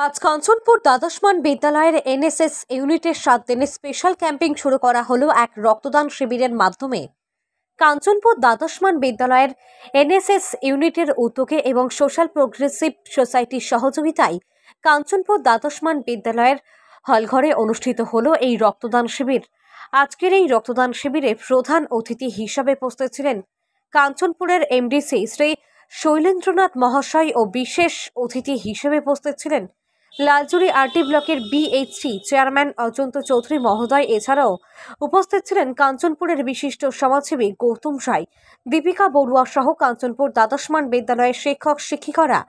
আজ কাঞ্চনপুর দ্বাদশমান বিদ্যালয়ের এনএসএস ইউনিটের 7 দিনের স্পেশাল ক্যাম্পিং শুরু করা হলো এক রক্তদান শিবিরের মাধ্যমে। কাঞ্চনপুর দ্বাদশমান বিদ্যালয়ের এনএসএস ইউনিটের উদ্যোগে এবং সোশ্যাল প্রোগ্রেসিভ সোসাইটির সহযোগিতায় কাঞ্চনপুর দ্বাদশমান বিদ্যালয়ের হলঘরে অনুষ্ঠিত হলো এই রক্তদান শিবির। আজকের এই রক্তদান শিবিরে প্রধান অতিথি হিসাবে উপস্থিত ছিলেন কাঞ্চনপুরের এমডিসি শ্রী শৈলেন্দ্রনাথ মহাশয় ও বিশেষ অতিথি হিসেবে উপস্থিত ছিলেন লালজুড়ি আরটি ব্লকের বিএইচসি চেয়ারম্যান অজন্ত চৌধুরী মহোদয়। এছাড়াও উপস্থিত ছিলেন কাঞ্চনপুরের বিশিষ্ট সমাজসেবী গৌতম রায়, দীপিকা বড়ুয়া সহ কাঞ্চনপুর দ্বাদশমান বিদ্যালয়ের শিক্ষক শিক্ষিকারা।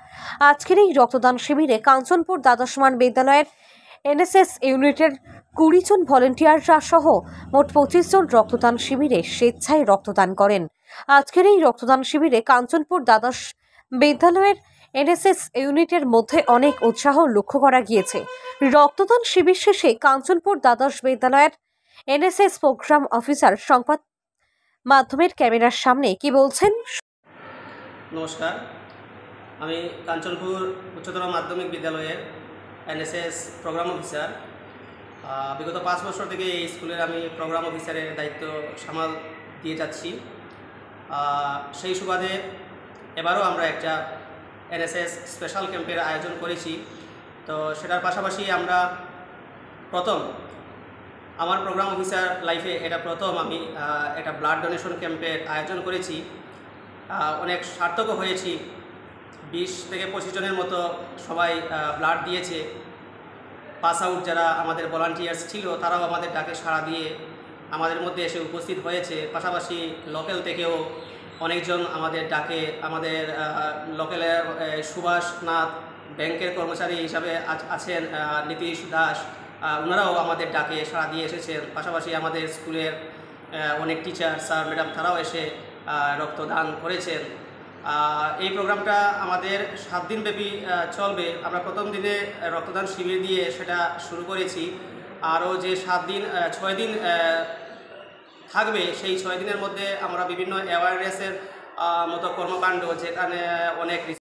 আজকের এই রক্তদান শিবিরে কাঞ্চনপুর দ্বাদশমান বিদ্যালয়ের এনএসএস ইউনিটের 20 জন ভলেন্টিয়াররা সহ মোট 25 জন রক্তদান শিবিরে স্বেচ্ছায় রক্তদান করেন। আজকের এই রক্তদান শিবিরে কাঞ্চনপুর দ্বাদশ বিদ্যালয়ের এনএসএস ইউনিটের মধ্যে অনেক উৎসাহ লক্ষ্য করা গিয়েছে। রক্তদান শিবির শেষে কাঞ্চনপুর দ্বাদশ বিদ্যালয়ের এনএসএস প্রোগ্রাম অফিসার সংবাদ মাধ্যমের ক্যামেরার সামনে কি বলছেন। নমস্কার, আমি কাঞ্চনপুর উচ্চতর মাধ্যমিক বিদ্যালয়ের এনএসএস প্রোগ্রাম অফিসার। বিগত 5 বছর থেকে এই স্কুলের আমি প্রোগ্রাম অফিসারের দায়িত্ব সামাল দিয়ে যাচ্ছি। সেই সুবাদে এবারও আমরা একটা এনএসএস স্পেশাল ক্যাম্পের আয়োজন করেছি। তো সেটার পাশাপাশি আমরা আমার প্রোগ্রাম অফিসার লাইফে এটা প্রথম আমি একটা ব্লাড ডোনেশন ক্যাম্পের আয়োজন করেছি। অনেক সার্থকও হয়েছি। 20 থেকে 25 জনের মতো সবাই ব্লাড দিয়েছে। পাস আউট যারা আমাদের ভলান্টিয়ার্স ছিল তারাও আমাদের ডাকে সাড়া দিয়ে আমাদের মধ্যে এসে উপস্থিত হয়েছে। পাশাপাশি লোকাল থেকেও অনেকজন আমাদের ডাকে, আমাদের লোকালের সুভাষ নাথ ব্যাংকের কর্মচারী হিসাবে আছেন নীতিশ দাস, ওনারাও আমাদের ডাকে সাড়া দিয়ে এসেছেন। পাশাপাশি আমাদের স্কুলের অনেক টিচার স্যার ম্যাডাম তারাও এসে রক্তদান করেছেন। এই প্রোগ্রামটা আমাদের 7 দিন ব্যাপী চলবে। আমরা প্রথম দিনে রক্তদান শিবির দিয়ে সেটা শুরু করেছি। আরও যে 6 দিন থাকবে, সেই 6 দিনের মধ্যে আমরা বিভিন্ন অ্যাওয়ারনেসের মতো কর্মকাণ্ড, যেখানে অনেক